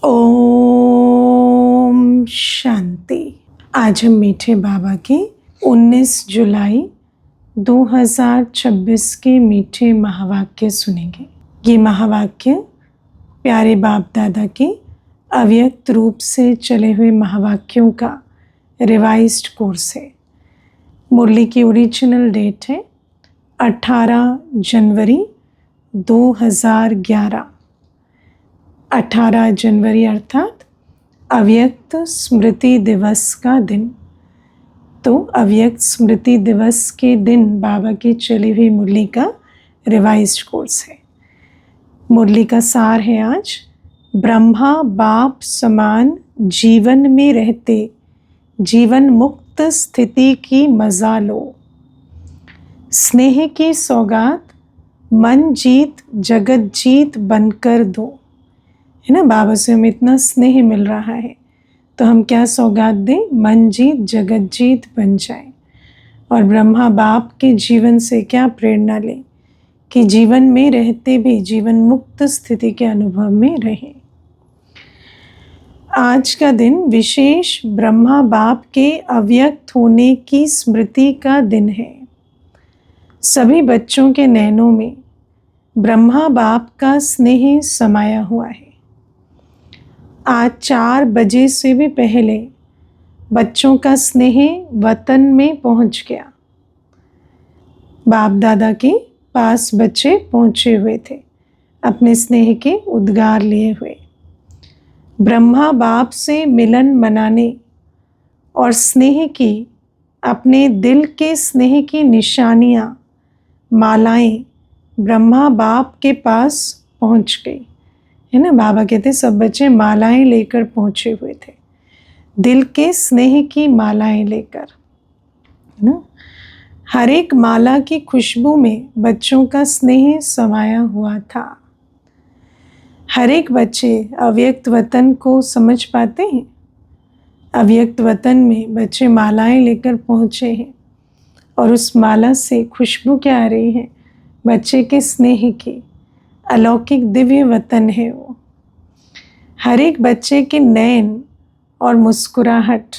ओम शांति। आज हम मीठे बाबा के 19 जुलाई 2026 के मीठे महावाक्य सुनेंगे। ये महावाक्य प्यारे बाप दादा के अव्यक्त रूप से चले हुए महावाक्यों का रिवाइज्ड कोर्स है। मुरली की ओरिजिनल डेट है 18 जनवरी 2011। 18 जनवरी अर्थात अव्यक्त स्मृति दिवस का दिन। तो अव्यक्त स्मृति दिवस के दिन बाबा की चली हुई मुरली का रिवाइज्ड कोर्स है। मुरली का सार है आज, ब्रह्मा बाप समान जीवन में रहते जीवन मुक्त स्थिति की मजा लो। स्नेह की सौगात मन जीत जगत जीत बनकर दो। है ना, बाबा से हमें इतना स्नेह मिल रहा है तो हम क्या सौगात दें? मन जीत जगत जीत बन जाए। और ब्रह्मा बाप के जीवन से क्या प्रेरणा लें कि जीवन में रहते भी जीवन मुक्त स्थिति के अनुभव में रहें। आज का दिन विशेष ब्रह्मा बाप के अव्यक्त होने की स्मृति का दिन है। सभी बच्चों के नैनों में ब्रह्मा बाप का स्नेह समाया हुआ है। आज 4 बजे से भी पहले बच्चों का स्नेह वतन में पहुंच गया। बाप दादा के पास बच्चे पहुंचे हुए थे अपने स्नेह के उद्गार लिए हुए। ब्रह्मा बाप से मिलन मनाने और स्नेह की अपने दिल के स्नेह की निशानियां मालाएं ब्रह्मा बाप के पास पहुंच गई। है ना, बाबा कहते सब बच्चे मालाएं लेकर पहुंचे हुए थे, दिल के स्नेह की मालाएं लेकर। है ना, हर एक माला की खुशबू में बच्चों का स्नेह समाया हुआ था। हर एक बच्चे अव्यक्त वतन को समझ पाते हैं। अव्यक्त वतन में बच्चे मालाएं लेकर पहुंचे हैं और उस माला से खुशबू क्या आ रही है? बच्चे के स्नेह की। अलौकिक दिव्य वतन है वो। हर एक बच्चे के नैन और मुस्कुराहट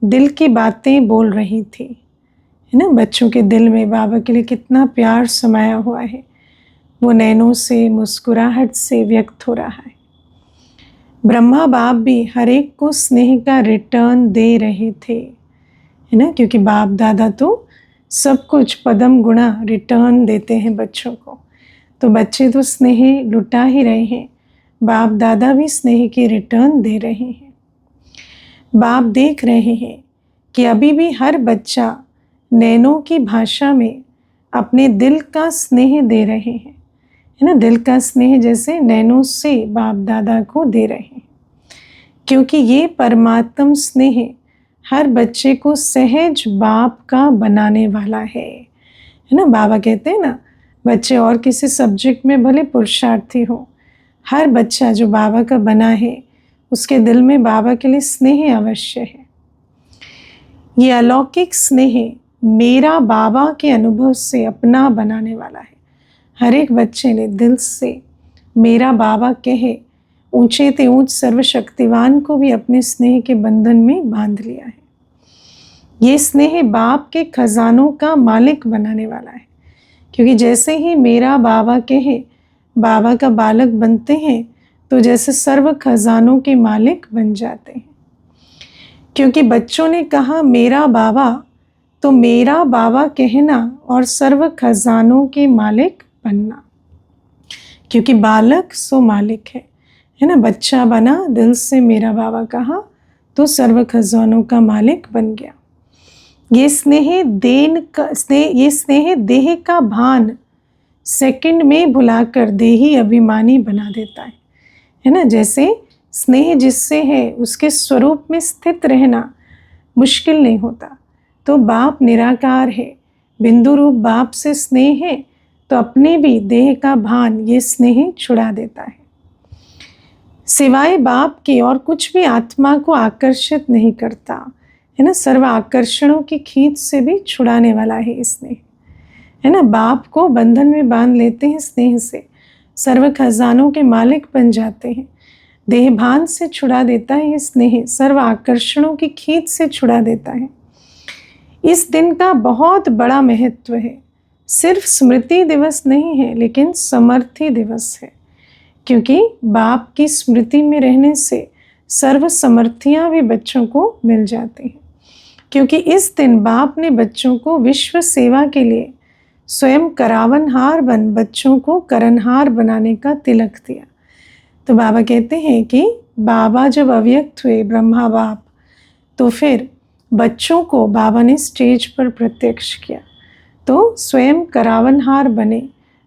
दिल की बातें बोल रही थी। है ना, बच्चों के दिल में बाबा के लिए कितना प्यार समाया हुआ है, वो नैनों से मुस्कुराहट से व्यक्त हो रहा है। ब्रह्मा बाप भी हर एक को स्नेह का रिटर्न दे रहे थे। है ना, क्योंकि बाप दादा तो सब कुछ पदम गुणा रिटर्न देते हैं बच्चों को। तो बच्चे तो स्नेह लुटा ही रहे हैं, बाप दादा भी स्नेह के रिटर्न दे रहे हैं। बाप देख रहे हैं कि अभी भी हर बच्चा नैनों की भाषा में अपने दिल का स्नेह दे रहे हैं। है ना, दिल का स्नेह जैसे नैनों से बाप दादा को दे रहे हैं, क्योंकि ये परमात्म स्नेह हर बच्चे को सहज बाप का बनाने वाला है। है ना, बाबा कहते हैं ना, बच्चे और किसी सब्जेक्ट में भले पुरुषार्थी हो, हर बच्चा जो बाबा का बना है उसके दिल में बाबा के लिए स्नेह अवश्य है। ये अलौकिक स्नेह मेरा बाबा के अनुभव से अपना बनाने वाला है। हर एक बच्चे ने दिल से मेरा बाबा कहे ऊंचे ते ऊंच सर्वशक्तिवान को भी अपने स्नेह के बंधन में बांध लिया है। ये स्नेह बाप के खजानों का मालिक बनाने वाला है, क्योंकि जैसे ही मेरा बाबा कहे बाबा का बालक बनते हैं तो जैसे सर्व खजानों के मालिक बन जाते हैं। क्योंकि बच्चों ने कहा मेरा बाबा, तो मेरा बाबा कहना और सर्व खजानों के मालिक बनना, क्योंकि बालक सो मालिक है ना। बच्चा बना, दिल से मेरा बाबा कहा तो सर्व खजानों का मालिक बन गया। ये स्नेह देह का भान सेकंड में भुलाकर देही अभिमानी बना देता है ना। जैसे स्नेह जिससे है उसके स्वरूप में स्थित रहना मुश्किल नहीं होता। तो बाप निराकार है, बिंदु रूप बाप से स्नेह है तो अपने भी देह का भान ये स्नेह छुड़ा देता है। सिवाय बाप के और कुछ भी आत्मा को आकर्षित नहीं करता, है ना। सर्व आकर्षणों की खींच से भी छुड़ाने वाला है स्नेह, है ना। बाप को बंधन में बांध लेते हैं स्नेह से, सर्व खजानों के मालिक बन जाते हैं। देहभान से छुड़ा देता है ये स्नेह, सर्व आकर्षणों की खींच से छुड़ा देता है। इस दिन का बहुत बड़ा महत्व है। सिर्फ स्मृति दिवस नहीं है, लेकिन समर्थी दिवस है, क्योंकि बाप की स्मृति में रहने से सर्व समर्थियाँ भी बच्चों को मिल जाती हैं। क्योंकि इस दिन बाप ने बच्चों को विश्व सेवा के लिए स्वयं करावनहार बन बच्चों को करनहार बनाने का तिलक दिया। तो बाबा कहते हैं कि बाबा जब अव्यक्त हुए, ब्रह्मा बाप, तो फिर बच्चों को बाबा ने स्टेज पर प्रत्यक्ष किया, तो स्वयं करावनहार बने,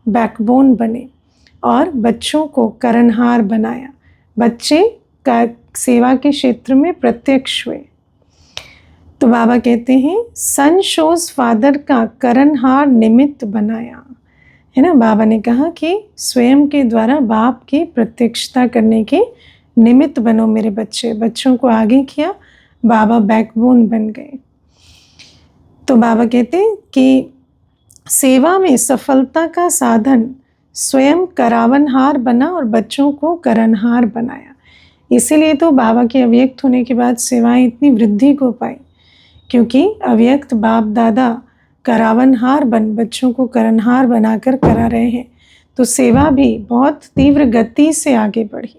बैकबोन बने और बच्चों को करनहार बनाया। बच्चे का सेवा के क्षेत्र में प्रत्यक्ष हुए। तो बाबा कहते हैं सन शोज फादर का करनहार निमित्त बनाया, है ना। बाबा ने कहा कि स्वयं के द्वारा बाप की प्रत्यक्षता करने के निमित्त बनो मेरे बच्चे। बच्चों को आगे किया, बाबा बैकबोन बन गए। तो बाबा कहते हैं कि सेवा में सफलता का साधन स्वयं करावनहार बना और बच्चों को करनहार बनाया। इसीलिए तो बाबा के अव्यक्त होने के बाद सेवाएं इतनी वृद्धि को पाई, क्योंकि अव्यक्त बाप दादा करावनहार बन बच्चों को करनहार बनाकर करा रहे हैं। तो सेवा भी बहुत तीव्र गति से आगे बढ़ी,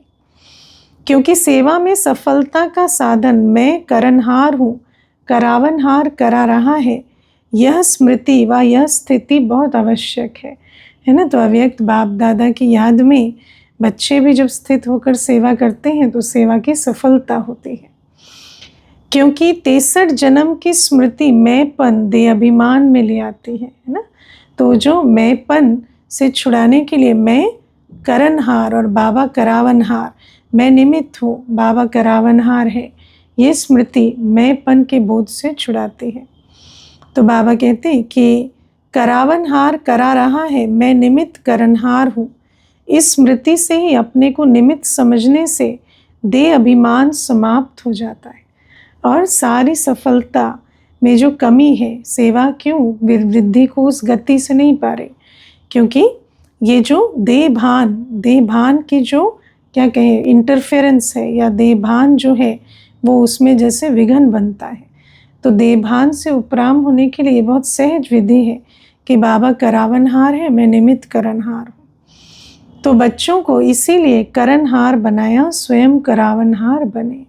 क्योंकि सेवा में सफलता का साधन मैं करनहार हूँ, करावनहार करा रहा है, यह स्मृति व यह स्थिति बहुत आवश्यक है ना। तो अव्यक्त बाप दादा की याद में बच्चे भी जब स्थित होकर सेवा करते हैं तो सेवा की सफलता होती है। क्योंकि 63 जन्म की स्मृति मैंपन दे अभिमान में ले आती है ना। तो जो मैंपन से छुड़ाने के लिए मैं करनहार और बाबा करावनहार, मैं निमित्त हूँ, बाबा करावनहार है, ये स्मृति मैंपन के बोध से छुड़ाती है। तो बाबा कहते हैं कि करावनहार करा रहा है, मैं निमित्त करनहार हूँ। इस स्मृति से ही अपने को निमित्त समझने से देह अभिमान समाप्त हो जाता है और सारी सफलता में जो कमी है, सेवा क्यों वृद्धि को उस गति से नहीं पा रहे, क्योंकि ये जो देहभान की जो क्या कहें इंटरफेरेंस है या देहभान जो है वो उसमें जैसे विघन बनता है। तो देहभान से उपराम होने के लिए बहुत सहज विधि है कि बाबा करावनहार है, मैं निमित्त करनहार हूँ। तो बच्चों को इसीलिए करनहार बनाया, स्वयं करावनहार बने।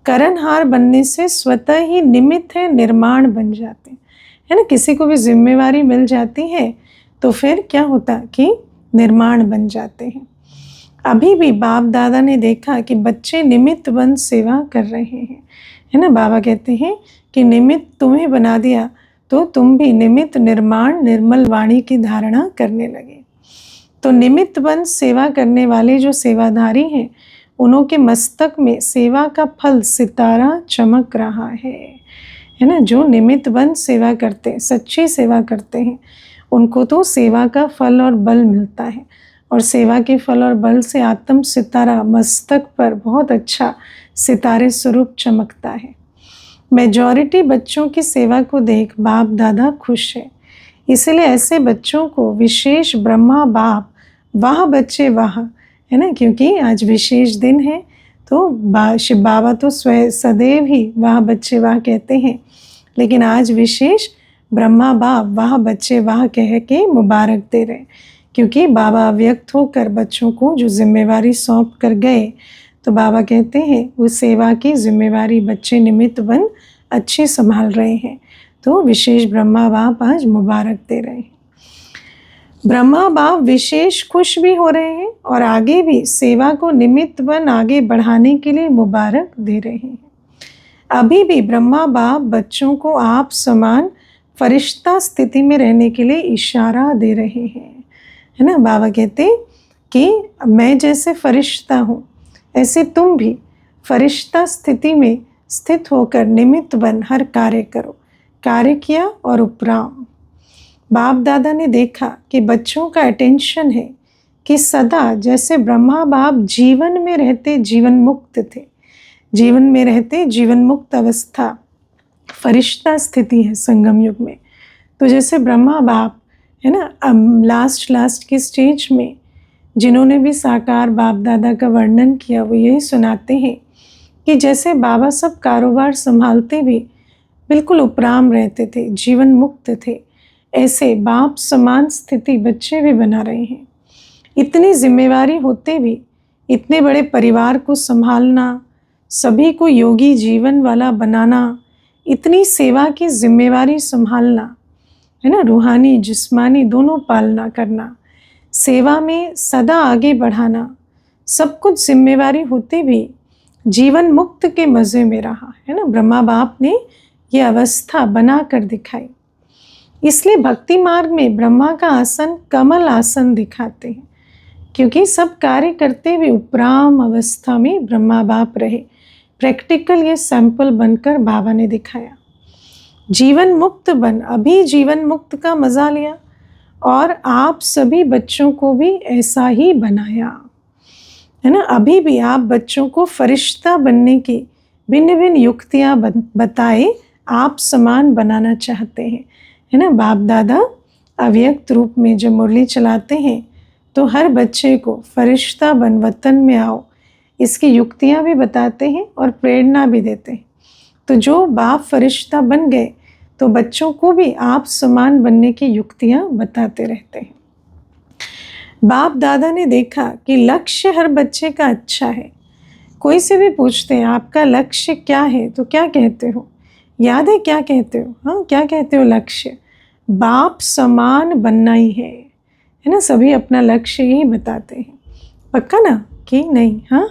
करनहार बनने से स्वतः ही निमित्त है निर्माण बन जाते है ना। किसी को भी जिम्मेवारी मिल जाती है तो फिर क्या होता कि निर्माण बन जाते हैं। अभी भी बाप दादा ने देखा कि बच्चे निमित्त बन सेवा कर रहे हैं, है ना। बाबा कहते हैं कि निमित्त तुम्हें बना दिया तो तुम भी निमित्त निर्माण निर्मल वाणी की धारणा करने लगे। तो निमित्त बन सेवा करने वाले जो सेवाधारी हैं, उन्हों के मस्तक में सेवा का फल सितारा चमक रहा है ना। जो निमित्त बन सेवा करते, सच्ची सेवा करते हैं, उनको तो सेवा का फल और बल मिलता है, और सेवा के फल और बल से आत्म सितारा मस्तक पर बहुत अच्छा सितारे स्वरूप चमकता है। मेजॉरिटी बच्चों की सेवा को देख बाप दादा खुश है, इसलिए ऐसे बच्चों को विशेष ब्रह्मा बाप वाह बच्चे वाह, है ना। क्योंकि आज विशेष दिन है तो शिव बाबा तो सदैव ही वाह बच्चे वाह कहते हैं, लेकिन आज विशेष ब्रह्मा बाप वाह बच्चे वाह कह के मुबारक दे रहे, क्योंकि बाबा अव्यक्त होकर बच्चों को जो जिम्मेवारी सौंप कर गए, तो बाबा कहते हैं उस सेवा की जिम्मेवारी बच्चे निमित्त बन अच्छे संभाल रहे हैं। तो विशेष ब्रह्मा बाप आज मुबारक दे रहे हैं। ब्रह्मा बाप विशेष खुश भी हो रहे हैं और आगे भी सेवा को निमित्त बन आगे बढ़ाने के लिए मुबारक दे रहे हैं। अभी भी ब्रह्मा बाप बच्चों को आप समान फरिश्ता स्थिति में रहने के लिए इशारा दे रहे हैं, है ना। बाबा कहते कि मैं जैसे फरिश्ता हूँ, ऐसे तुम भी फरिश्ता स्थिति में स्थित होकर निमित्त बन हर कार्य करो। कार्य किया और उपराम। बाप दादा ने देखा कि बच्चों का अटेंशन है कि सदा जैसे ब्रह्मा बाप जीवन में रहते जीवन मुक्त थे, जीवन में रहते जीवन मुक्त अवस्था फरिश्ता स्थिति है संगम युग में। तो जैसे ब्रह्मा बाप है ना, लास्ट की स्टेज में जिन्होंने भी साकार बाप दादा का वर्णन किया वो यही सुनाते हैं कि जैसे बाबा सब कारोबार संभालते भी बिल्कुल उपराम रहते थे, जीवन मुक्त थे, ऐसे बाप समान स्थिति बच्चे भी बना रहे हैं। इतनी जिम्मेवारी होते भी इतने बड़े परिवार को संभालना, सभी को योगी जीवन वाला बनाना, इतनी सेवा की जिम्मेवारी संभालना, है ना, रूहानी जिस्मानी दोनों पालना करना, सेवा में सदा आगे बढ़ाना, सब कुछ जिम्मेवारी होते भी जीवन मुक्त के मज़े में रहा, है ना। ब्रह्मा बाप ने ये अवस्था बना कर दिखाई। इसलिए भक्ति मार्ग में ब्रह्मा का आसन कमल आसन दिखाते हैं, क्योंकि सब कार्य करते हुए उपराम अवस्था में ब्रह्मा बाप रहे। प्रैक्टिकल ये सैंपल बनकर बाबा ने दिखाया। जीवन मुक्त बन, अभी जीवन मुक्त का मज़ा लिया और आप सभी बच्चों को भी ऐसा ही बनाया, है ना। अभी भी आप बच्चों को फरिश्ता बनने की भिन्न भिन्न युक्तियाँ बताए आप समान बनाना चाहते हैं, है ना। बाप दादा अव्यक्त रूप में जब मुरली चलाते हैं तो हर बच्चे को फरिश्ता बन वतन में आओ इसकी युक्तियाँ भी बताते हैं और प्रेरणा भी देते हैं। तो जो बाप फरिश्ता बन गए तो बच्चों को भी आप समान बनने की युक्तियाँ बताते रहते हैं। बाप दादा ने देखा कि लक्ष्य हर बच्चे का अच्छा है। कोई से भी पूछते हैं आपका लक्ष्य क्या है तो क्या कहते हो, याद है क्या कहते हो? हाँ, क्या कहते हो? लक्ष्य बाप समान बनना ही है ना। सभी अपना लक्ष्य यही बताते हैं। पक्का ना कि नहीं? हाँ,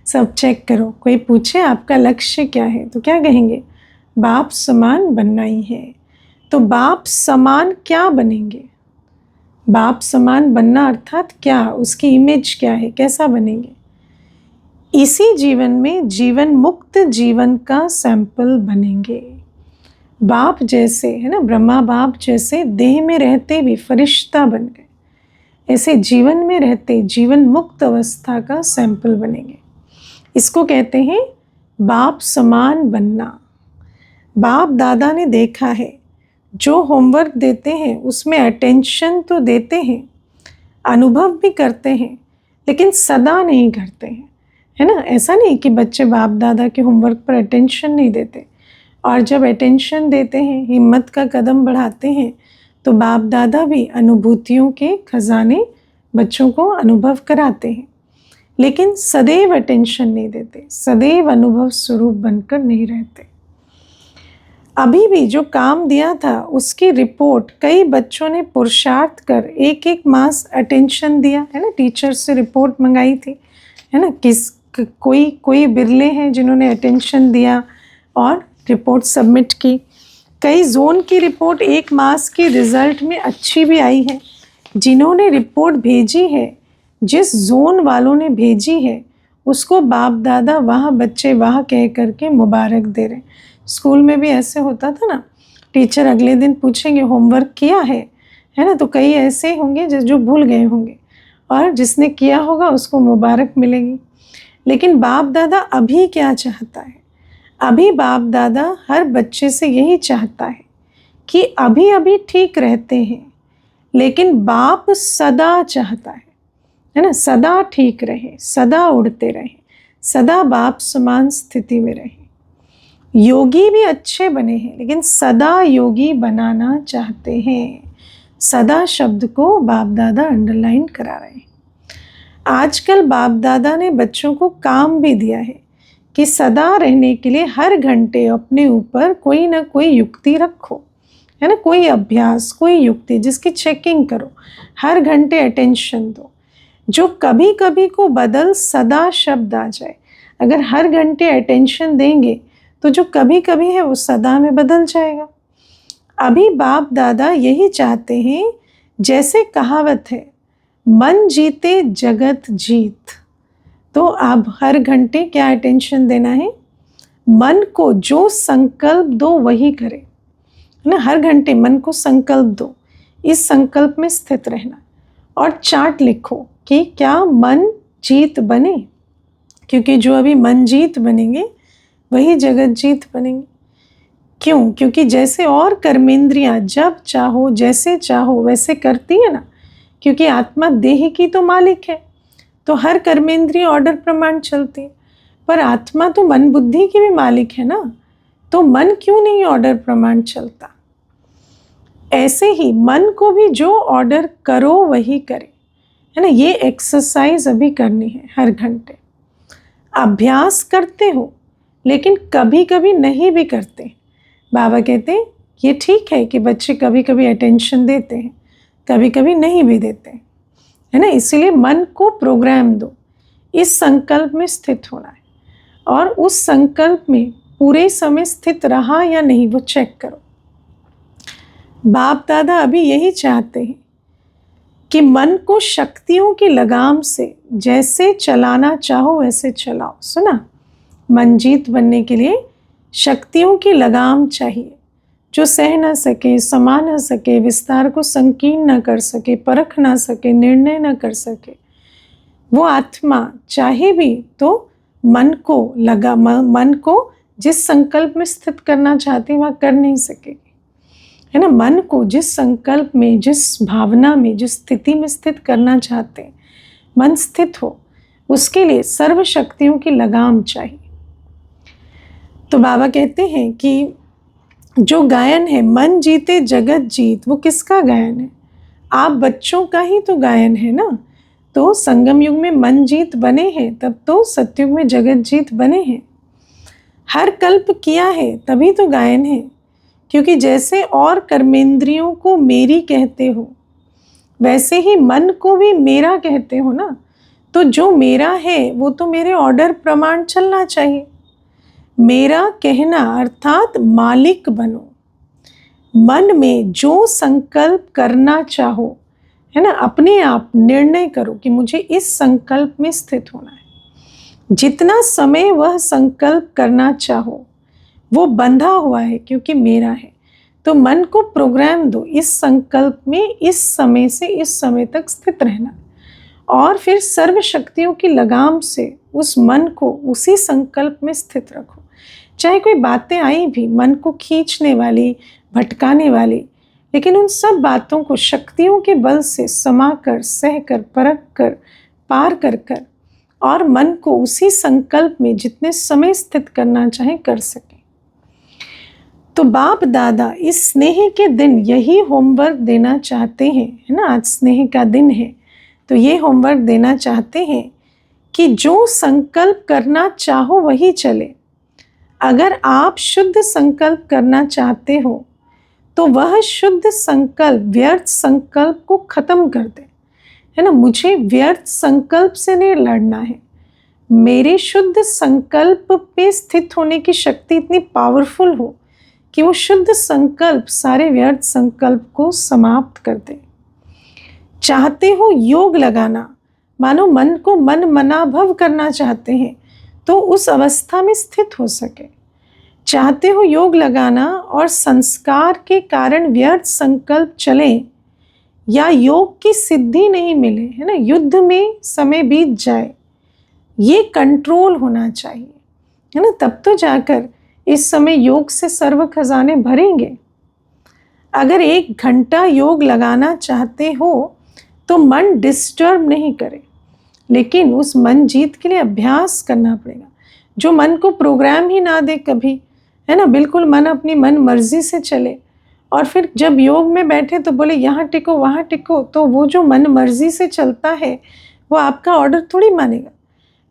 सब चेक करो। कोई पूछे आपका लक्ष्य क्या है तो क्या कहेंगे? बाप समान बनना ही है। तो बाप समान क्या बनेंगे? बाप समान बनना अर्थात क्या, उसकी इमेज क्या है, कैसा बनेंगे? इसी जीवन में जीवन मुक्त जीवन का सैंपल बनेंगे। बाप जैसे, है ना, ब्रह्मा बाप जैसे देह में रहते भी फरिश्ता बन गए, ऐसे जीवन में रहते जीवन मुक्त अवस्था का सैंपल बनेंगे। इसको कहते हैं बाप समान बनना। बाप दादा ने देखा है जो होमवर्क देते हैं उसमें अटेंशन तो देते हैं, अनुभव भी करते हैं, लेकिन सदा नहीं करते हैं, है ना। ऐसा नहीं कि बच्चे बाप दादा के होमवर्क पर अटेंशन नहीं देते, और जब अटेंशन देते हैं, हिम्मत का कदम बढ़ाते हैं, तो बाप दादा भी अनुभूतियों के खजाने बच्चों को अनुभव कराते हैं, लेकिन सदैव अटेंशन नहीं देते, सदैव अनुभव स्वरूप बनकर नहीं रहते। अभी भी जो काम दिया था उसकी रिपोर्ट कई बच्चों ने पुरुषार्थ कर एक एक मास अटेंशन दिया, है ना। टीचर से रिपोर्ट मंगाई थी, है ना। कोई बिरले हैं जिन्होंने अटेंशन दिया और रिपोर्ट सबमिट की। कई जोन की रिपोर्ट एक मास की रिजल्ट में अच्छी भी आई है। जिन्होंने रिपोर्ट भेजी है, जिस जोन वालों ने भेजी है, उसको बाप दादा वाह बच्चे वाह कह करके मुबारक दे रहे। स्कूल में भी ऐसे होता था ना, टीचर अगले दिन पूछेंगे होमवर्क किया है ना। तो कई ऐसे होंगे जो भूल गए होंगे, और जिसने किया होगा उसको मुबारक मिलेगी। लेकिन बाप दादा अभी क्या चाहता है? अभी बाप दादा हर बच्चे से यही चाहता है कि अभी अभी ठीक रहते हैं, लेकिन बाप सदा चाहता है ना, सदा ठीक रहे, सदा उड़ते रहे, सदा बाप समान स्थिति में रहे। योगी भी अच्छे बने हैं, लेकिन सदा योगी बनाना चाहते हैं। सदा शब्द को बाप दादा अंडरलाइन करा रहे हैं। आजकल बाप दादा ने बच्चों को काम भी दिया है कि सदा रहने के लिए हर घंटे अपने ऊपर कोई ना कोई युक्ति रखो, है ना। कोई अभ्यास, कोई युक्ति जिसकी चेकिंग करो, हर घंटे अटेंशन दो। जो कभी कभी को बदल सदा शब्द आ जाए। अगर हर घंटे अटेंशन देंगे तो जो कभी कभी है वो सदा में बदल जाएगा। अभी बाप दादा यही चाहते हैं, जैसे कहावत है, मन जीते जगत जीत। तो अब हर घंटे क्या अटेंशन देना है? मन को जो संकल्प दो वही करे, है ना। हर घंटे मन को संकल्प दो, इस संकल्प में स्थित रहना, और चार्ट लिखो कि क्या मन जीत बने, क्योंकि जो अभी मन जीत बनेंगे वही जगत जीत बनेंगे। क्यों? क्योंकि जैसे और कर्मेंद्रियां जब चाहो जैसे चाहो वैसे करती है ना, क्योंकि आत्मा देह की तो मालिक है, तो हर कर्मेंद्रिय ऑर्डर प्रमाण चलती है, पर आत्मा तो मन बुद्धि की भी मालिक है ना, तो मन क्यों नहीं ऑर्डर प्रमाण चलता। ऐसे ही मन को भी जो ऑर्डर करो वही करे, है ना। ये एक्सरसाइज अभी करनी है हर घंटे। अभ्यास करते हो लेकिन कभी कभी नहीं भी करते। बाबा कहते हैं ये ठीक है कि बच्चे कभी कभी अटेंशन देते हैं, कभी कभी नहीं भी देते, है ना। इसीलिए मन को प्रोग्राम दो, इस संकल्प में स्थित होना है, और उस संकल्प में पूरे समय स्थित रहा या नहीं वो चेक करो। बाप दादा अभी यही चाहते हैं कि मन को शक्तियों की लगाम से जैसे चलाना चाहो वैसे चलाओ। सुना, मंजीत बनने के लिए शक्तियों की लगाम चाहिए, जो सह न सके, समा न सके, विस्तार को संकीर्ण न कर सके, परख ना सके, निर्णय न कर सके। वो आत्मा चाहे भी तो मन को जिस संकल्प में स्थित करना चाहती है वहाँ कर नहीं सकेगी, है ना। मन को जिस संकल्प में, जिस भावना में, जिस स्थिति में स्थित करना चाहते हैं, मन स्थित हो, उसके लिए सर्व शक्तियों की लगाम चाहिए। तो बाबा कहते हैं कि जो गायन है मन जीते जगत जीत, वो किसका गायन है? आप बच्चों का ही तो गायन है ना। तो संगम युग में मन जीत बने हैं, तब तो सतयुग में जगत जीत बने हैं। हर कल्प किया है तभी तो गायन है, क्योंकि जैसे और कर्मेंद्रियों को मेरी कहते हो वैसे ही मन को भी मेरा कहते हो ना। तो जो मेरा है वो तो मेरे ऑर्डर प्रमाण चलना चाहिए। मेरा कहना अर्थात मालिक बनो। मन में जो संकल्प करना चाहो, है ना, अपने आप निर्णय करो कि मुझे इस संकल्प में स्थित होना है। जितना समय वह संकल्प करना चाहो वो बंधा हुआ है क्योंकि मेरा है। तो मन को प्रोग्राम दो, इस संकल्प में इस समय से इस समय तक स्थित रहना, और फिर सर्व शक्तियों की लगाम से उस मन को उसी संकल्प में स्थित रखो। चाहे कोई बातें आई भी मन को खींचने वाली, भटकाने वाली, लेकिन उन सब बातों को शक्तियों के बल से समा कर, सह कर, परख कर, पार कर कर, और मन को उसी संकल्प में जितने समय स्थित करना चाहे कर सके। तो बाप दादा इस स्नेह के दिन यही होमवर्क देना चाहते हैं, है ना। आज स्नेह का दिन है तो ये होमवर्क देना चाहते हैं कि जो संकल्प करना चाहो वही चले। अगर आप शुद्ध संकल्प करना चाहते हो तो वह शुद्ध संकल्प व्यर्थ संकल्प को खत्म कर दे, है ना। मुझे व्यर्थ संकल्प से नहीं लड़ना है। मेरे शुद्ध संकल्प पे स्थित होने की शक्ति इतनी पावरफुल हो कि वो शुद्ध संकल्प सारे व्यर्थ संकल्प को समाप्त कर दे। चाहते हो योग लगाना, मानो मन को मन मनाभव करना चाहते हैं तो उस अवस्था में स्थित हो सके। चाहते हो योग लगाना और संस्कार के कारण व्यर्थ संकल्प चले या योग की सिद्धि नहीं मिले, है ना, युद्ध में समय बीत जाए, ये कंट्रोल होना चाहिए, है ना। तब तो जाकर इस समय योग से सर्व खजाने भरेंगे। अगर 1 घंटा योग लगाना चाहते हो तो मन डिस्टर्ब नहीं करे, लेकिन उस मन जीत के लिए अभ्यास करना पड़ेगा। जो मन को प्रोग्राम ही ना दे कभी, है ना, बिल्कुल मन अपनी मन मर्जी से चले, और फिर जब योग में बैठे तो बोले यहाँ टिको वहाँ टिको, तो वो जो मन मर्जी से चलता है वो आपका ऑर्डर थोड़ी मानेगा।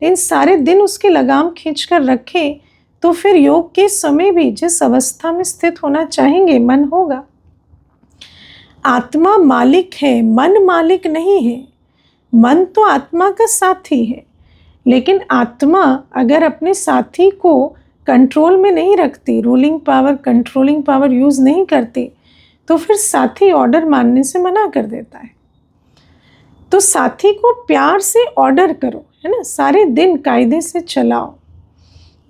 लेकिन सारे दिन उसकी लगाम खींच कर रखे तो फिर योग के समय भी जिस अवस्था में स्थित होना चाहेंगे मन होगा। आत्मा मालिक है, मन मालिक नहीं है। मन तो आत्मा का साथी है, लेकिन आत्मा अगर अपने साथी को कंट्रोल में नहीं रखती, ruling power, controlling power use नहीं करती, तो फिर साथी ऑर्डर मानने से मना कर देता है। तो साथी को प्यार से ऑर्डर करो, है ना, सारे दिन कायदे से चलाओ,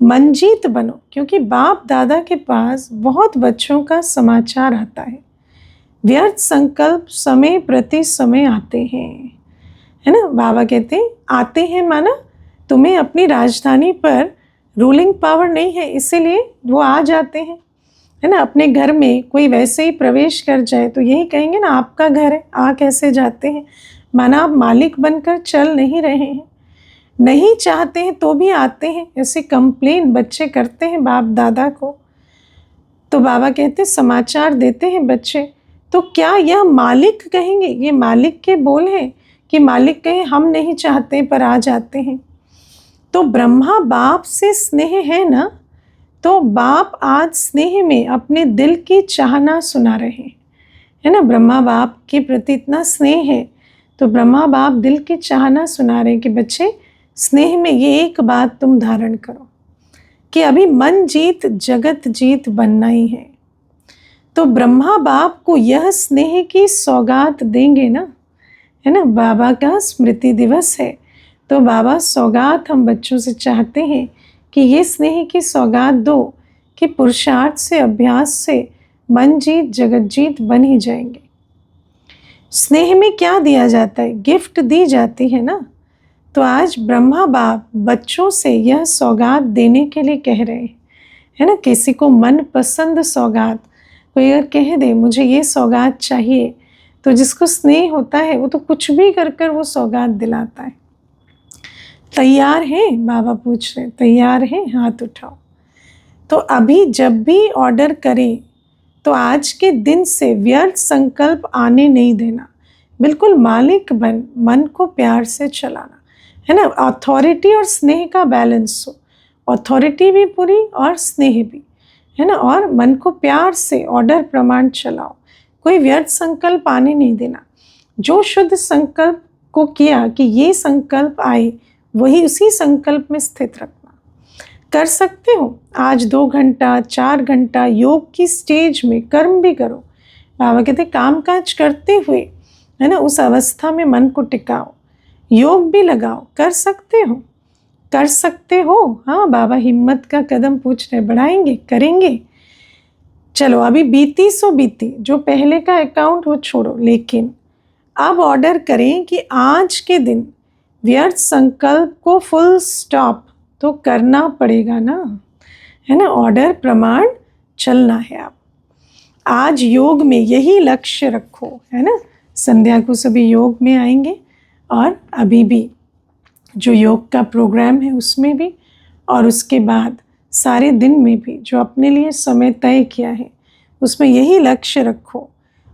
मंजीत बनो, क्योंकि बाप दादा के पास बहुत बच्चों का समाचार आता है। व्यर्थ संकल्प समय प्रति समय आते हैं, है ना। बाबा कहते हैं आते हैं माना तुम्हें अपनी राजधानी पर रूलिंग पावर नहीं है इसीलिए वो आ जाते हैं, है ना। अपने घर में कोई वैसे ही प्रवेश कर जाए तो यही कहेंगे ना आपका घर है, आ कैसे जाते हैं, माना आप मालिक बनकर चल नहीं रहे हैं, नहीं चाहते हैं तो भी आते हैं। ऐसे कंप्लेन बच्चे करते हैं बाप दादा को, तो बाबा कहते समाचार देते हैं बच्चे, तो क्या यह मालिक कहेंगे? ये मालिक के बोल हैं कि मालिक कहे हम नहीं चाहते पर आ जाते हैं? तो ब्रह्मा बाप से स्नेह है ना, तो बाप आज स्नेह में अपने दिल की चाहना सुना रहे हैं, है ना। ब्रह्मा बाप के प्रति इतना स्नेह है, तो ब्रह्मा बाप दिल की चाहना सुना रहे हैं कि बच्चे स्नेह में ये एक बात तुम धारण करो कि अभी मन जीत जगत जीत बनना ही है। तो ब्रह्मा बाप को यह स्नेह की सौगात देंगे ना, है ना। बाबा का स्मृति दिवस है, तो बाबा सौगात हम बच्चों से चाहते हैं कि ये स्नेह की सौगात दो कि पुरुषार्थ से, अभ्यास से मन जीत जगत जीत बन ही जाएंगे। स्नेह में क्या दिया जाता है? गिफ्ट दी जाती है ना। तो आज ब्रह्मा बाप बच्चों से यह सौगात देने के लिए कह रहे हैं, है ना। किसी को मन पसंद सौगात, कोई अगर कह दे मुझे ये सौगात चाहिए, तो जिसको स्नेह होता है वो तो कुछ भी कर कर वो सौगात दिलाता है। तैयार हैं? बाबा पूछ रहे, तैयार हैं? हाथ उठाओ। तो अभी जब भी ऑर्डर करें तो आज के दिन से व्यर्थ संकल्प आने नहीं देना, बिल्कुल मालिक बन मन को प्यार से चलाना, है ना। अथॉरिटी और स्नेह का बैलेंस हो, अथॉरिटी भी पूरी और स्नेह भी, है ना। और मन को प्यार से ऑर्डर प्रमाण चलाओ, कोई व्यर्थ संकल्प आने नहीं देना। जो शुद्ध संकल्प को किया कि ये संकल्प आए, वही उसी संकल्प में स्थित रखना। कर सकते हो आज 2 घंटा 4 घंटा योग की स्टेज में कर्म भी करो। बाबा कहते काम काज करते हुए, है ना, उस अवस्था में मन को टिकाओ, योग भी लगाओ। कर सकते हो, कर सकते हो। हाँ, बाबा हिम्मत का कदम पूछ रहे, बढ़ाएंगे, करेंगे। चलो अभी बीती सो बीती, जो पहले का अकाउंट वो छोड़ो, लेकिन अब ऑर्डर करें कि आज के दिन व्यर्थ संकल्प को फुल स्टॉप तो करना पड़ेगा ना, है ना। ऑर्डर प्रमाण चलना है। आप आज योग में यही लक्ष्य रखो, है ना। संध्या को सभी योग में आएंगे और अभी भी जो योग का प्रोग्राम है उसमें भी, और उसके बाद सारे दिन में भी जो अपने लिए समय तय किया है उसमें यही लक्ष्य रखो।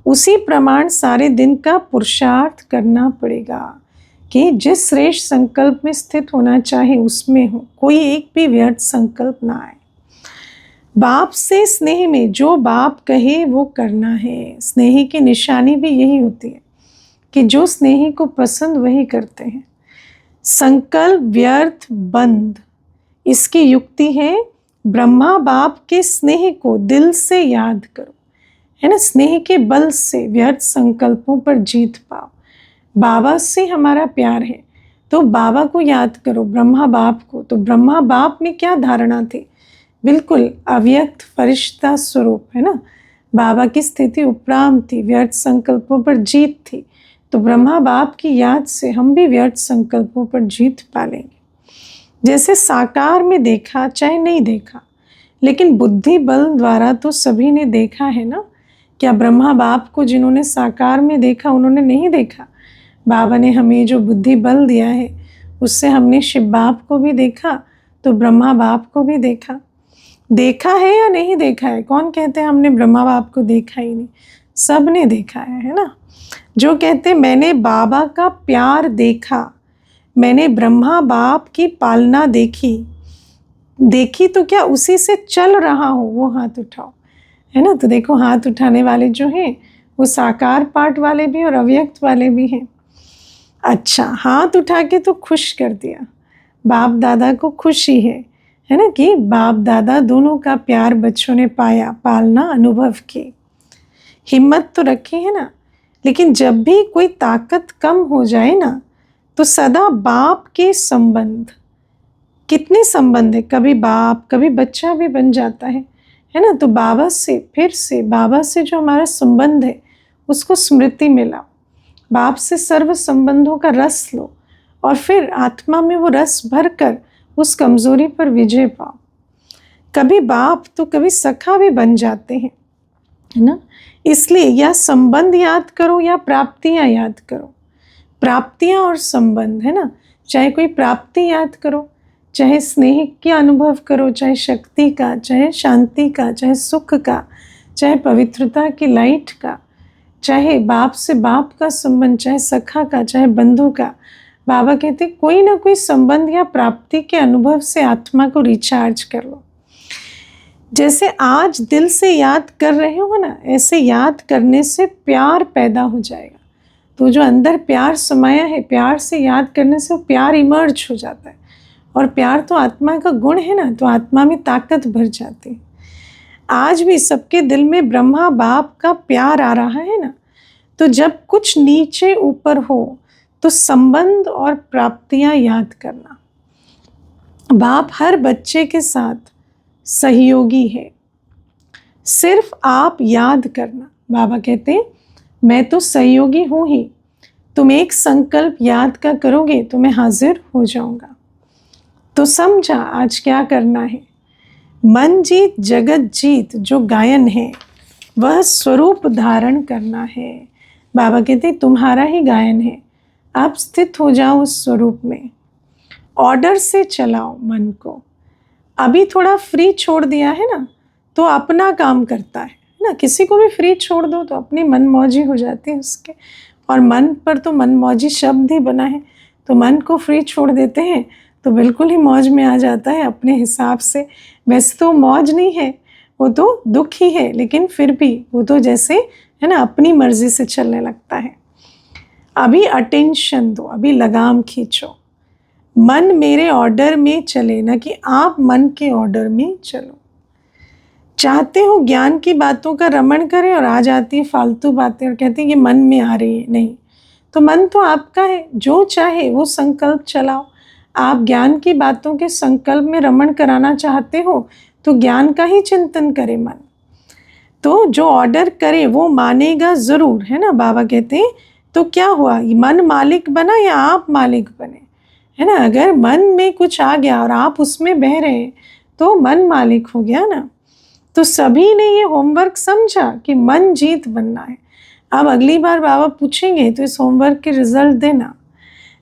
उसी प्रमाण सारे दिन का पुरुषार्थ करना पड़ेगा कि जिस श्रेष्ठ संकल्प में स्थित होना चाहे उसमें हो, कोई एक भी व्यर्थ संकल्प ना आए। बाप से स्नेह में जो बाप कहे वो करना है। स्नेही की निशानी भी यही होती है कि जो स्नेही को पसंद वही करते हैं। संकल्प व्यर्थ बंद, इसकी युक्ति है ब्रह्मा बाप के स्नेह को दिल से याद करो, है ना। स्नेह के बल से व्यर्थ संकल्पों पर जीत पाओ। बाबा से हमारा प्यार है तो बाबा को याद करो, ब्रह्मा बाप को। तो ब्रह्मा बाप में क्या धारणा थी? बिल्कुल अव्यक्त फरिश्ता स्वरूप, है ना। बाबा की स्थिति उपराम थी, व्यर्थ संकल्पों पर जीत थी। तो ब्रह्मा बाप की याद से हम भी व्यर्थ संकल्पों पर जीत पा लेंगे। जैसे साकार में देखा चाहे नहीं देखा, लेकिन बुद्धि बल द्वारा तो सभी ने देखा है ना। क्या ब्रह्मा बाप को जिन्होंने साकार में देखा उन्होंने नहीं देखा? बाबा ने हमें जो बुद्धि बल दिया है उससे हमने शिव बाप को भी देखा, तो ब्रह्मा बाप को भी देखा। देखा है या नहीं देखा है? कौन कहते हैं हमने ब्रह्मा बाप को देखा ही नहीं? सब ने देखा है ना। जो कहते मैंने बाबा का प्यार देखा, मैंने ब्रह्मा बाप की पालना देखी, देखी तो क्या उसी से चल रहा हो, वो हाथ उठाओ, है ना। तो देखो हाथ उठाने वाले जो हैं वो साकार पार्ट वाले भी और अव्यक्त वाले भी हैं। अच्छा, हाथ उठा के तो खुश कर दिया, बाप दादा को खुशी है ना, कि बाप दादा दोनों का प्यार बच्चों ने पाया, पालना अनुभव की। हिम्मत तो रखी है ना। लेकिन जब भी कोई ताकत कम हो जाए ना, तो सदा बाप के संबंध, कितने संबंध है, कभी बाप कभी बच्चा भी बन जाता है ना। तो बाबा से, फिर से बाबा से जो हमारा संबंध है उसको स्मृति में लाओ। बाप से सर्व संबंधों का रस लो और फिर आत्मा में वो रस भरकर उस कमजोरी पर विजय पाओ। कभी बाप तो कभी सखा भी बन जाते हैं, है ना। इसलिए या संबंध याद करो या प्राप्तियां याद करो। प्राप्तियां और संबंध, है ना। चाहे कोई प्राप्ति याद करो, चाहे स्नेह का अनुभव करो, चाहे शक्ति का, चाहे शांति का, चाहे सुख का, चाहे पवित्रता की लाइट का, चाहे बाप से बाप का संबंध, चाहे सखा का, चाहे बंधु का। बाबा कहते कोई ना कोई संबंध या प्राप्ति के अनुभव से आत्मा को रिचार्ज कर लो। जैसे आज दिल से याद कर रहे हो ना, ऐसे याद करने से प्यार पैदा हो जाएगा। तो जो अंदर प्यार समाया है, प्यार से याद करने से वो प्यार इमर्ज हो जाता है। और प्यार तो आत्मा का गुण है ना, तो आत्मा में ताकत भर जाती है। आज भी सबके दिल में ब्रह्मा बाप का प्यार आ रहा है ना, तो जब कुछ नीचे ऊपर हो तो संबंध और प्राप्तियां याद करना। बाप हर बच्चे के साथ सहयोगी है, सिर्फ आप याद करना। बाबा कहते हैं मैं तो सहयोगी हूँ ही, तुम एक संकल्प याद का करोगे तो मैं हाजिर हो जाऊंगा। तो समझा आज क्या करना है। मन जीत जगत जीत जो गायन है वह स्वरूप धारण करना है। बाबा कहते तुम्हारा ही गायन है, आप स्थित हो जाओ उस स्वरूप में। ऑर्डर से चलाओ मन को। अभी थोड़ा फ्री छोड़ दिया है ना, तो अपना काम करता है ना। किसी को भी फ्री छोड़ दो तो अपनी मनमौजी हो जाती है उसके। और मन पर तो मनमौजी शब्द ही बना है, तो मन को फ्री छोड़ देते हैं तो बिल्कुल ही मौज में आ जाता है अपने हिसाब से। वैसे तो मौज नहीं है, वो तो दुख ही है, लेकिन फिर भी वो तो जैसे है ना अपनी मर्जी से चलने लगता है। अभी अटेंशन दो, अभी लगाम खींचो। मन मेरे ऑर्डर में चले, ना कि आप मन के ऑर्डर में चलो। चाहते हो ज्ञान की बातों का रमण करें और आ जाती है फालतू बातें और कहते हैं कि मन में आ रही है। नहीं, तो मन तो आपका है, जो चाहे वो संकल्प चलाओ। आप ज्ञान की बातों के संकल्प में रमण कराना चाहते हो तो ज्ञान का ही चिंतन करे मन। तो जो ऑर्डर करे वो मानेगा ज़रूर, है ना। बाबा कहते हैं तो क्या हुआ, मन मालिक बना या आप मालिक बने, है ना। अगर मन में कुछ आ गया और आप उसमें बह रहे तो मन मालिक हो गया ना। तो सभी ने ये होमवर्क समझा कि मन जीत बनना है। अब अगली बार बाबा पूछेंगे तो इस होमवर्क के रिजल्ट देना।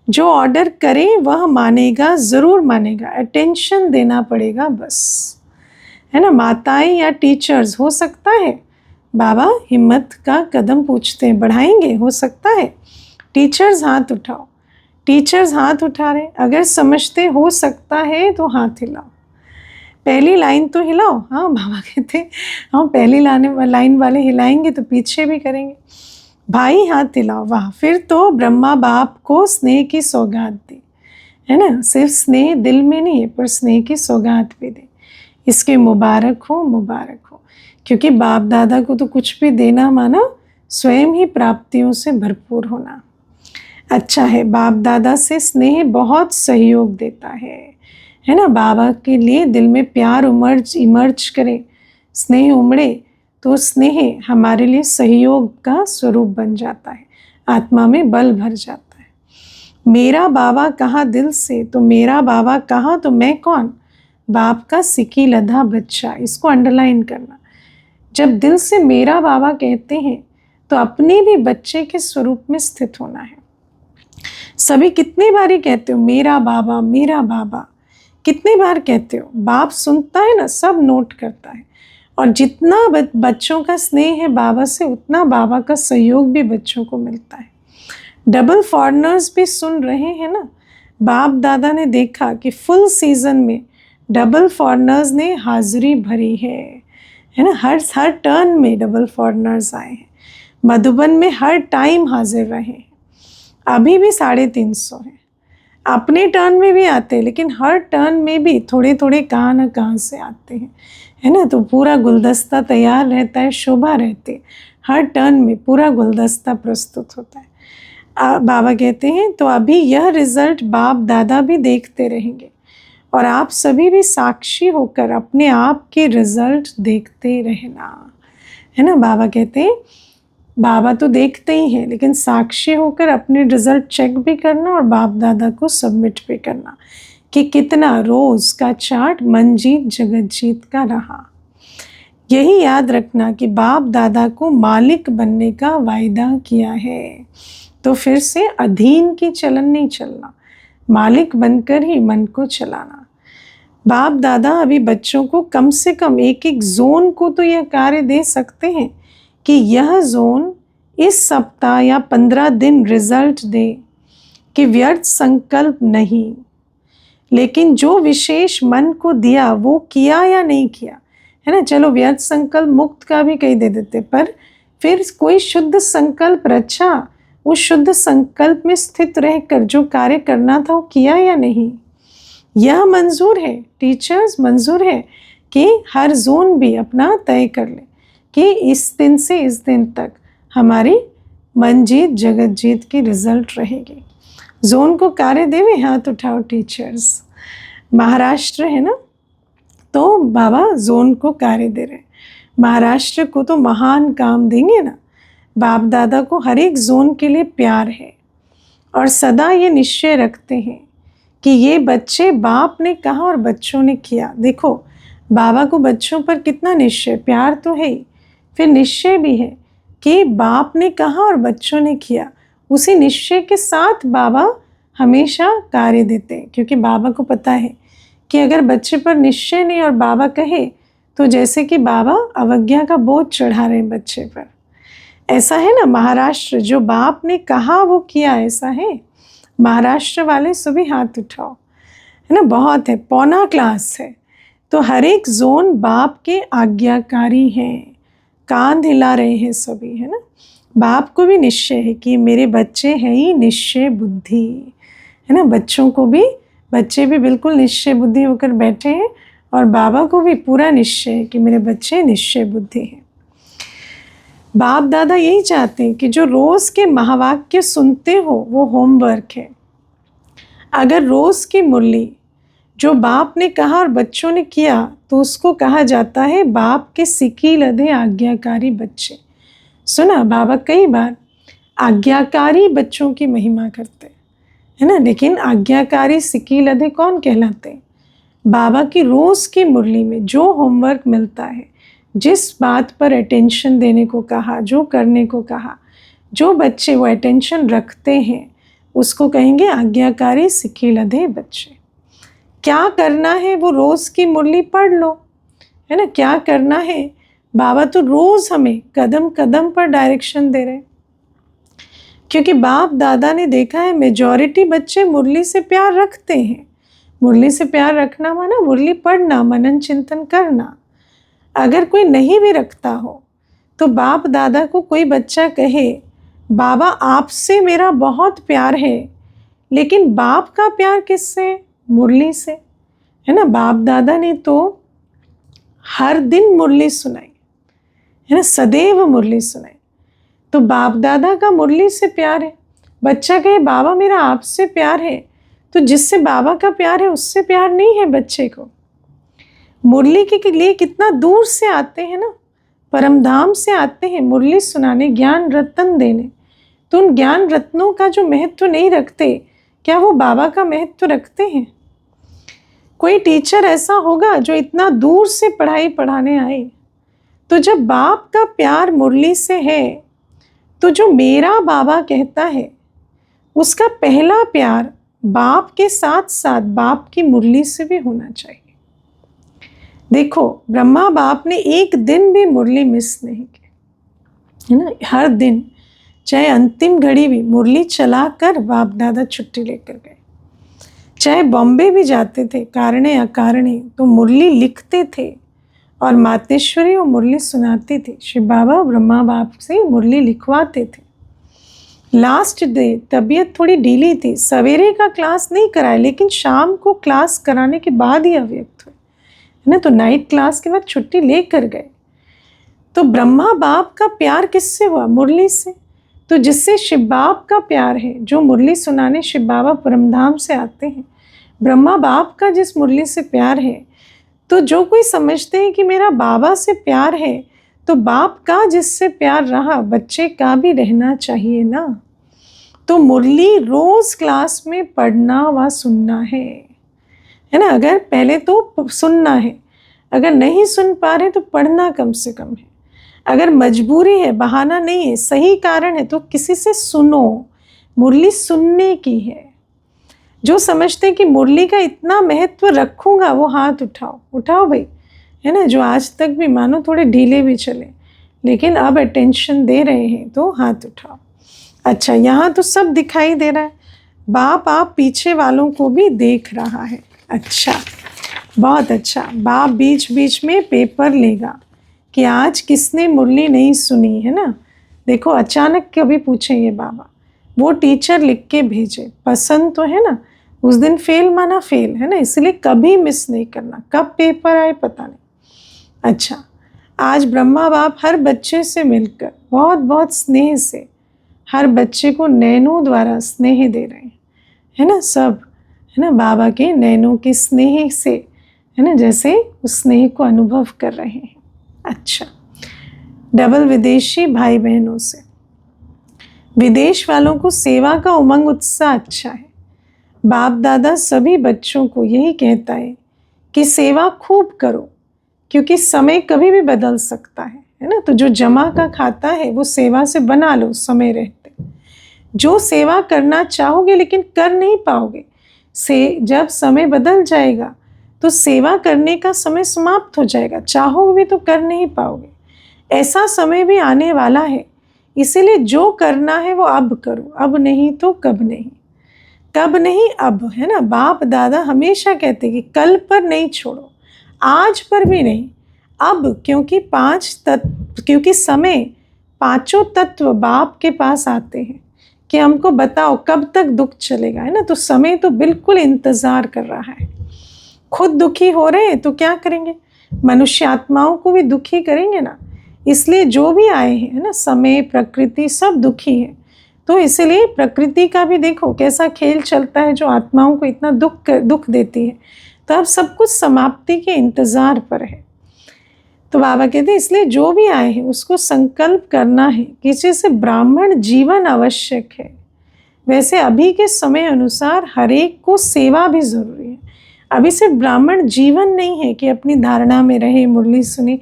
जो ऑर्डर करे वह मानेगा, ज़रूर मानेगा। अटेंशन देना पड़ेगा बस, है ना। माताएं या टीचर्स हो सकता है बाबा हिम्मत का कदम पूछते हैं, बढ़ाएंगे, हो सकता है। टीचर्स हाथ उठाओ। टीचर्स हाथ उठा रहे, अगर समझते हो सकता है तो हाथ हिलाओ। पहली लाइन तो हिलाओ। हाँ, बाबा कहते हाँ पहली लाइन वाले हिलाएंगे तो पीछे भी करेंगे। भाई हाथ हिलाओ। वाह, फिर तो ब्रह्मा बाप को स्नेह की सौगात दी, है ना। सिर्फ स्नेह दिल में नहीं है, पर स्नेह की सौगात भी दी। इसके मुबारक हो, मुबारक हो। क्योंकि बाप दादा को तो कुछ भी देना माना स्वयं ही प्राप्तियों से भरपूर होना। अच्छा है, बाप दादा से स्नेह बहुत सहयोग देता है ना। बाबा के लिए दिल में प्यार इमर्ज करे, स्नेह उमड़े, तो स्नेह हमारे लिए सहयोग का स्वरूप बन जाता है, आत्मा में बल भर जाता है। मेरा बाबा कहा दिल से, तो मेरा बाबा कहा तो मैं कौन। बाप का सिकी लधा बच्चा, इसको अंडरलाइन करना। जब दिल से मेरा बाबा कहते हैं तो अपने भी बच्चे के स्वरूप में स्थित होना है। सभी कितनी बारी कहते हो मेरा बाबा, मेरा बाबा, कितनी बार कहते हो। बाप सुनता है ना, सब नोट करता है। और जितना बच्चों का स्नेह है बाबा से, उतना बाबा का सहयोग भी बच्चों को मिलता है। डबल फॉरेनर्स भी सुन रहे हैं ना। बाप दादा ने देखा कि फुल सीजन में डबल फॉरेनर्स ने हाजिरी भरी है ना। हर टर्न में डबल फॉरेनर्स आए हैं। मधुबन में हर टाइम हाजिर रहे हैं। अभी भी 350 हैं। अपने टर्न में भी आते हैं, लेकिन हर टर्न में भी थोड़े थोड़े कहाँ न कहाँ से आते हैं, है ना। तो पूरा गुलदस्ता तैयार रहता है, शोभा रहती है। हर टर्न में पूरा गुलदस्ता प्रस्तुत होता है। बाबा कहते हैं तो अभी यह रिजल्ट बाप दादा भी देखते रहेंगे और आप सभी भी साक्षी होकर अपने आप के रिजल्ट देखते रहना, है ना। बाबा कहते हैं बाबा तो देखते ही हैं, लेकिन साक्षी होकर अपने रिजल्ट चेक भी करना और बाप दादा को सबमिट भी करना कि कितना रोज़ का चार्ट मन जीत जगत जीत का रहा। यही याद रखना कि बाप दादा को मालिक बनने का वायदा किया है, तो फिर से अधीन की चलन नहीं चलना। मालिक बनकर ही मन को चलाना। बाप दादा अभी बच्चों को कम से कम एक एक जोन को तो यह कार्य दे सकते हैं कि यह जोन इस सप्ताह या 15 दिन रिजल्ट दे, कि व्यर्थ संकल्प नहीं, लेकिन जो विशेष मन को दिया वो किया या नहीं किया, है ना। चलो व्यर्थ संकल्प मुक्त का भी कहीं दे देते, पर फिर कोई शुद्ध संकल्प रचा, उस शुद्ध संकल्प में स्थित रहकर जो कार्य करना था वो किया या नहीं, यह मंजूर है। टीचर्स मंजूर है कि हर जोन भी अपना तय कर ले कि इस दिन से इस दिन तक हमारी मन जीत जगत जीत की रिजल्ट रहेगी। जोन को कार्य देवे, हाथ उठाओ टीचर्स। महाराष्ट्र है ना, तो बाबा जोन को कार्य दे रहे। महाराष्ट्र को तो महान काम देंगे ना। बाप दादा को हर एक जोन के लिए प्यार है और सदा ये निश्चय रखते हैं कि ये बच्चे बाप ने कहा और बच्चों ने किया। देखो बाबा को बच्चों पर कितना निश्चय, प्यार तो है ही, फिर निश्चय भी है कि बाप ने कहा और बच्चों ने किया। उसी निश्चय के साथ बाबा हमेशा कार्य देते हैं, क्योंकि बाबा को पता है कि अगर बच्चे पर निश्चय नहीं और बाबा कहे तो जैसे कि बाबा अवज्ञा का बोझ चढ़ा रहे हैं बच्चे पर। ऐसा है ना, महाराष्ट्र जो बाप ने कहा वो किया, ऐसा है। महाराष्ट्र वाले सभी हाथ उठाओ, है ना। बहुत है, पौना क्लास है, तो हर एक जोन बाप के आज्ञाकारी हैं, कान हिला रहे हैं सभी, है ना। बाप को भी निश्चय है कि मेरे बच्चे हैं ही निश्चय बुद्धि, है ना। बच्चों को भी, बच्चे भी बिल्कुल निश्चय बुद्धि होकर बैठे हैं और बाबा को भी पूरा निश्चय है कि मेरे बच्चे निश्चय बुद्धि हैं। बाप दादा यही चाहते हैं कि जो रोज़ के महावाक्य सुनते हो वो होमवर्क है। अगर रोज़ की मुरली जो बाप ने कहा और बच्चों ने किया तो उसको कहा जाता है बाप के सिकी लदे आज्ञाकारी बच्चे। सुना, बाबा कई बार आज्ञाकारी बच्चों की महिमा करते है ना, लेकिन आज्ञाकारी सिकी लदे कौन कहलाते हैं? बाबा की रोज़ की मुरली में जो होमवर्क मिलता है, जिस बात पर अटेंशन देने को कहा, जो करने को कहा, जो बच्चे वो अटेंशन रखते हैं उसको कहेंगे आज्ञाकारी सिकी लदे बच्चे। क्या करना है वो रोज़ की मुरली पढ़ लो, है ना। क्या करना है, बाबा तो रोज़ हमें कदम कदम पर डायरेक्शन दे रहे, क्योंकि बाप दादा ने देखा है मेजॉरिटी बच्चे मुरली से प्यार रखते हैं। मुरली से प्यार रखना माना मुरली पढ़ना, मनन चिंतन करना। अगर कोई नहीं भी रखता हो तो बाप दादा को कोई बच्चा कहे बाबा आपसे मेरा बहुत प्यार है, लेकिन बाप का प्यार किससे? मुरली से, है ना। बाप दादा ने तो हर दिन मुरली सुनाई, है ना, सदैव मुरली सुनाई, तो बाप दादा का मुरली से प्यार है। बच्चा कहे बाबा मेरा आपसे प्यार है, तो जिससे बाबा का प्यार है उससे प्यार नहीं है बच्चे को। मुरली के लिए कितना दूर से आते हैं ना, परमधाम से आते हैं मुरली सुनाने, ज्ञान रत्न देने। तो उन ज्ञान रत्नों का जो महत्व नहीं रखते, क्या वो बाबा का महत्व रखते हैं? कोई टीचर ऐसा होगा जो इतना दूर से पढ़ाई पढ़ाने आए? तो जब बाप का प्यार मुरली से है तो जो मेरा बाबा कहता है उसका पहला प्यार बाप के साथ साथ बाप की मुरली से भी होना चाहिए। देखो ब्रह्मा बाप ने एक दिन भी मुरली मिस नहीं की, है ना। हर दिन, चाहे अंतिम घड़ी भी मुरली चलाकर बाप दादा छुट्टी लेकर गए। चाहे बॉम्बे भी जाते थे कारणे अकारणे तो मुरली लिखते थे और मातेश्वरी वो मुरली सुनाती थी। शिव बाबा ब्रह्मा बाप से मुरली लिखवाते थे। लास्ट डे तबीयत थोड़ी ढीली थी, सवेरे का क्लास नहीं कराए, लेकिन शाम को क्लास कराने के बाद ही अव्यक्त हुए, है ना। तो नाइट क्लास के बाद छुट्टी लेकर गए। तो ब्रह्मा बाप का प्यार किससे हुआ? मुरली से। तो जिससे शिव बाप का प्यार है, जो मुरली सुनाने शिव बाबा परमधाम से आते हैं, ब्रह्मा बाप का जिस मुरली से प्यार है, तो जो कोई समझते हैं कि मेरा बाबा से प्यार है, तो बाप का जिससे प्यार रहा बच्चे का भी रहना चाहिए ना। तो मुरली रोज़ क्लास में पढ़ना व सुनना है ना। अगर पहले तो सुनना है, अगर नहीं सुन पा रहे तो पढ़ना कम से कम है। अगर मजबूरी है, बहाना नहीं है, सही कारण है, तो किसी से सुनो, मुरली सुनने की है। जो समझते हैं कि मुरली का इतना महत्व रखूंगा वो हाथ उठाओ, उठाओ भाई, है ना। जो आज तक भी मानो थोड़े ढीले भी चले लेकिन अब अटेंशन दे रहे हैं तो हाथ उठाओ। अच्छा, यहाँ तो सब दिखाई दे रहा है, बाप आप पीछे वालों को भी देख रहा है। अच्छा, बहुत अच्छा। बाप बीच बीच में पेपर लेगा कि आज किसने मुरली नहीं सुनी, है ना। देखो अचानक कभी पूछेंगे बाबा, वो टीचर लिख के भेजे, पसंद तो है ना, उस दिन फेल माना फेल, है ना, इसलिए कभी मिस नहीं करना, कब पेपर आए पता नहीं। अच्छा, आज ब्रह्मा बाप हर बच्चे से मिलकर बहुत बहुत स्नेह से हर बच्चे को नैनों द्वारा स्नेह दे रहे हैं, है ना, सब, है ना, बाबा के नैनों के स्नेह से, है ना, जैसे उस स्नेह को अनुभव कर रहे हैं। अच्छा, डबल विदेशी भाई बहनों से, विदेश वालों को सेवा का उमंग उत्साह अच्छा है। बाप दादा सभी बच्चों को यही कहता है कि सेवा खूब करो, क्योंकि समय कभी भी बदल सकता है ना। तो जो जमा का खाता है वो सेवा से बना लो समय रहते। जो सेवा करना चाहोगे लेकिन कर नहीं पाओगे, से जब समय बदल जाएगा तो सेवा करने का समय समाप्त हो जाएगा, चाहोगे भी तो कर नहीं पाओगे। ऐसा समय भी आने वाला है, इसीलिए जो करना है वो अब करो, अब नहीं तो कब नहीं, कब नहीं अब, है ना। बाप दादा हमेशा कहते कि कल पर नहीं छोड़ो, आज पर भी नहीं, अब, क्योंकि समय पांचों तत्व बाप के पास आते हैं कि हमको बताओ कब तक दुख चलेगा, है ना। तो समय तो बिल्कुल इंतज़ार कर रहा है। खुद दुखी हो रहे हैं तो क्या करेंगे, मनुष्य आत्माओं को भी दुखी करेंगे ना। इसलिए जो भी आए हैं, है ना, समय प्रकृति सब दुखी है, तो इसलिए प्रकृति का भी देखो कैसा खेल चलता है जो आत्माओं को इतना दुख देती है। तो अब सब कुछ समाप्ति के इंतज़ार पर है। तो बाबा कहते हैं इसलिए जो भी आए हैं उसको संकल्प करना है कि जैसे ब्राह्मण जीवन आवश्यक है वैसे अभी के समय अनुसार हर एक को सेवा भी ज़रूरी है। अभी सिर्फ ब्राह्मण जीवन नहीं है कि अपनी धारणा में रहे, मुरली सुने,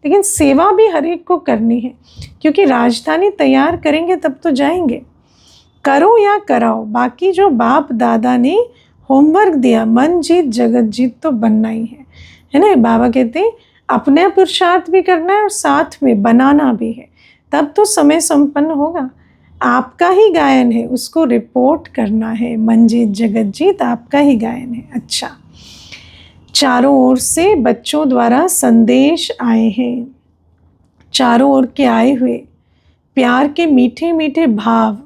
लेकिन सेवा भी हर एक को करनी है, क्योंकि राजधानी तैयार करेंगे तब तो जाएंगे। करो या कराओ, बाकी जो बाप दादा ने होमवर्क दिया, मन जीत जगत जीत तो बनना ही है ना। बाबा कहते हैं अपने पुरुषार्थ भी करना है और साथ में बनाना भी है, तब तो समय संपन्न होगा। आपका ही गायन है, उसको रिपोर्ट करना है, मन जीत जगत जीत आपका ही गायन है। अच्छा, चारों ओर से बच्चों द्वारा संदेश आए हैं, चारों ओर के आए हुए प्यार के मीठे मीठे भाव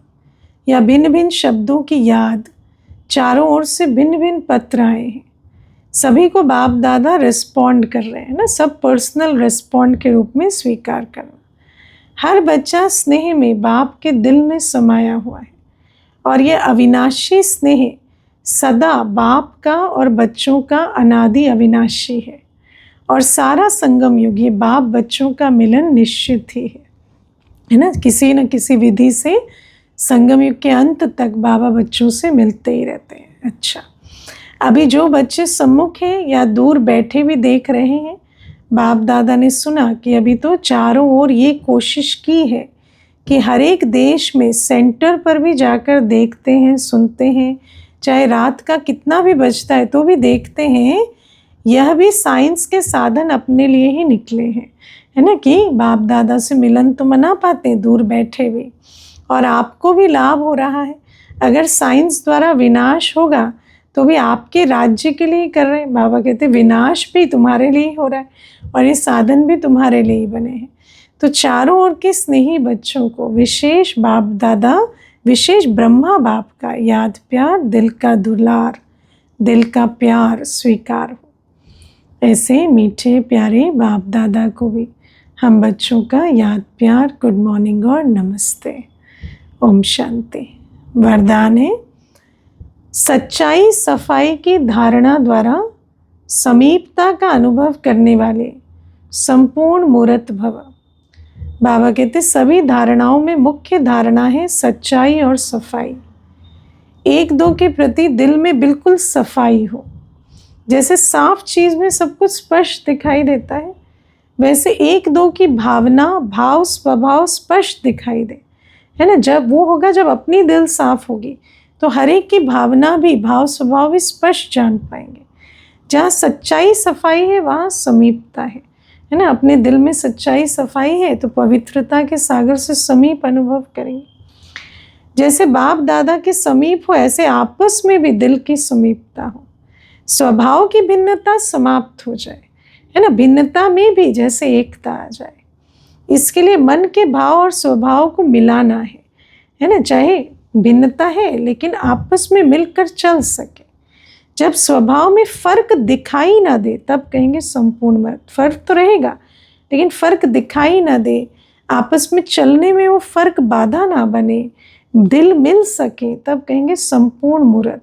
या भिन्न भिन्न शब्दों की याद, चारों ओर से भिन्न भिन्न पत्र आए हैं। सभी को बाप दादा रिस्पॉन्ड कर रहे हैं ना, सब पर्सनल रिस्पॉन्ड के रूप में स्वीकार करना। हर बच्चा स्नेह में बाप के दिल में समाया हुआ है और यह अविनाशी स्नेह सदा बाप का और बच्चों का अनादि अविनाशी है और सारा संगम युग ये बाप बच्चों का मिलन निश्चित ही है ना। किसी न किसी विधि से संगम युग के अंत तक बाबा बच्चों से मिलते ही रहते हैं। अच्छा, अभी जो बच्चे सम्मुख हैं या दूर बैठे भी देख रहे हैं, बाप दादा ने सुना कि अभी तो चारों ओर ये कोशिश की है कि हर एक देश में सेंटर पर भी जाकर देखते हैं, सुनते हैं, चाहे रात का कितना भी बजता है तो भी देखते हैं। यह भी साइंस के साधन अपने लिए ही निकले हैं, है ना, कि बाप दादा से मिलन तो मना पाते हैं दूर बैठे भी, और आपको भी लाभ हो रहा है। अगर साइंस द्वारा विनाश होगा तो भी आपके राज्य के लिए कर रहे हैं। बाबा कहते हैं विनाश भी तुम्हारे लिए हो रहा है और ये साधन भी तुम्हारे लिए ही बने हैं। तो चारों ओर के स्नेही बच्चों को विशेष बाप दादा, विशेष ब्रह्मा बाप का याद प्यार, दिल का दुलार, दिल का प्यार स्वीकार हो। ऐसे मीठे प्यारे बाप दादा को भी हम बच्चों का याद प्यार, गुड मॉर्निंग और नमस्ते। ओम शांति। वरदान है, सच्चाई सफाई की धारणा द्वारा समीपता का अनुभव करने वाले संपूर्ण मूर्त भव। बाबा कहते सभी धारणाओं में मुख्य धारणा है सच्चाई और सफाई। एक दो के प्रति दिल में बिल्कुल सफाई हो। जैसे साफ चीज़ में सब कुछ स्पष्ट दिखाई देता है, वैसे एक दो की भावना, भाव, स्वभाव स्पष्ट दिखाई दे, है ना। जब वो होगा जब अपनी दिल साफ होगी तो हर एक की भावना भी, भाव स्वभाव भी स्पष्ट जान पाएंगे। जहाँ सच्चाई सफाई है वहाँ समीपता है ना। अपने दिल में सच्चाई सफाई है तो पवित्रता के सागर से समीप अनुभव करेंगे। जैसे बाप दादा के समीप हो, ऐसे आपस में भी दिल की समीपता हो, स्वभाव की भिन्नता समाप्त हो जाए, है ना। भिन्नता में भी जैसे एकता आ जाए। इसके लिए मन के भाव और स्वभाव को मिलाना है ना। चाहे भिन्नता है लेकिन आपस में मिलकर चल सके। जब स्वभाव में फर्क दिखाई ना दे तब कहेंगे संपूर्ण मत। फर्क तो रहेगा लेकिन फर्क दिखाई ना दे, आपस में चलने में वो फर्क बाधा ना बने, दिल मिल सके, तब कहेंगे संपूर्ण मूर्त।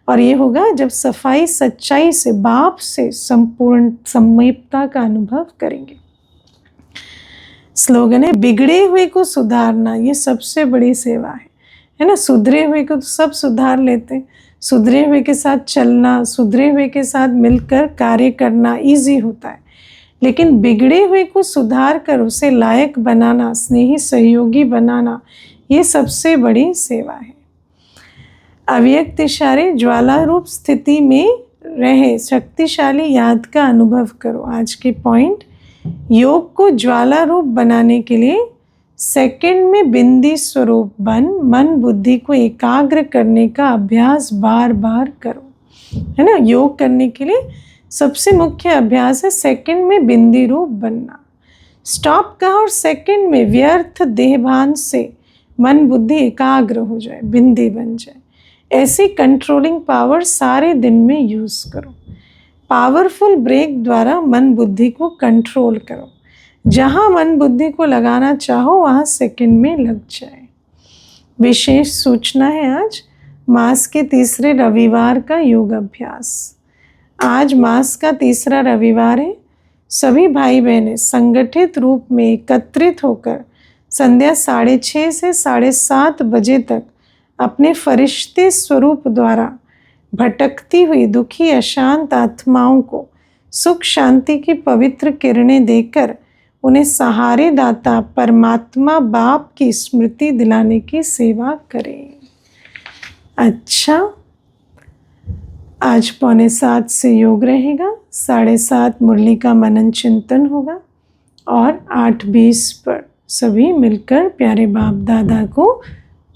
और ये होगा जब सफाई सच्चाई से, बाप से संपूर्ण समीपता का अनुभव करेंगे। स्लोगन है बिगड़े हुए को सुधारना, ये सबसे बड़ी सेवा है ना। सुधरे हुए को तो सब सुधार लेते हैं, सुधरे हुए के साथ चलना, सुधरे हुए के साथ मिलकर कार्य करना इजी होता है, लेकिन बिगड़े हुए को सुधार कर उसे लायक बनाना, स्नेही सहयोगी बनाना, ये सबसे बड़ी सेवा है। अव्यक्त इशारे ज्वाला रूप स्थिति में रहे शक्तिशाली याद का अनुभव करो। आज के पॉइंट, योग को ज्वाला रूप बनाने के लिए सेकंड में बिंदी स्वरूप बन मन बुद्धि को एकाग्र करने का अभ्यास बार बार करो, है ना। योग करने के लिए सबसे मुख्य अभ्यास है सेकंड में बिंदी रूप बनना। स्टॉप कहा और सेकंड में व्यर्थ देहभान से मन बुद्धि एकाग्र हो जाए, बिंदी बन जाए। ऐसी कंट्रोलिंग पावर सारे दिन में यूज करो। पावरफुल ब्रेक द्वारा मन बुद्धि को कंट्रोल करो। जहाँ मन बुद्धि को लगाना चाहो वहाँ सेकंड में लग जाए। विशेष सूचना है आज मास के तीसरे रविवार का योग अभ्यास। आज मास का तीसरा रविवार है। सभी भाई बहनें संगठित रूप में एकत्रित होकर संध्या 6:30 से 7:30 बजे तक अपने फरिश्ते स्वरूप द्वारा भटकती हुई दुखी अशांत आत्माओं को सुख शांति की पवित्र किरणें देकर उन्हें सहारे दाता परमात्मा बाप की स्मृति दिलाने की सेवा करें। अच्छा, आज 6:45 से योग रहेगा, 7:30 मुरली का मनन चिंतन होगा और 8:20 पर सभी मिलकर प्यारे बाप दादा को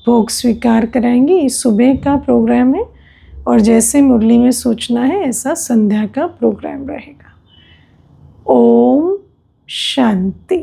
भोग स्वीकार कराएंगे। ये सुबह का प्रोग्राम है और जैसे मुरली में सूचना है ऐसा संध्या का प्रोग्राम रहेगा। ओम शांति।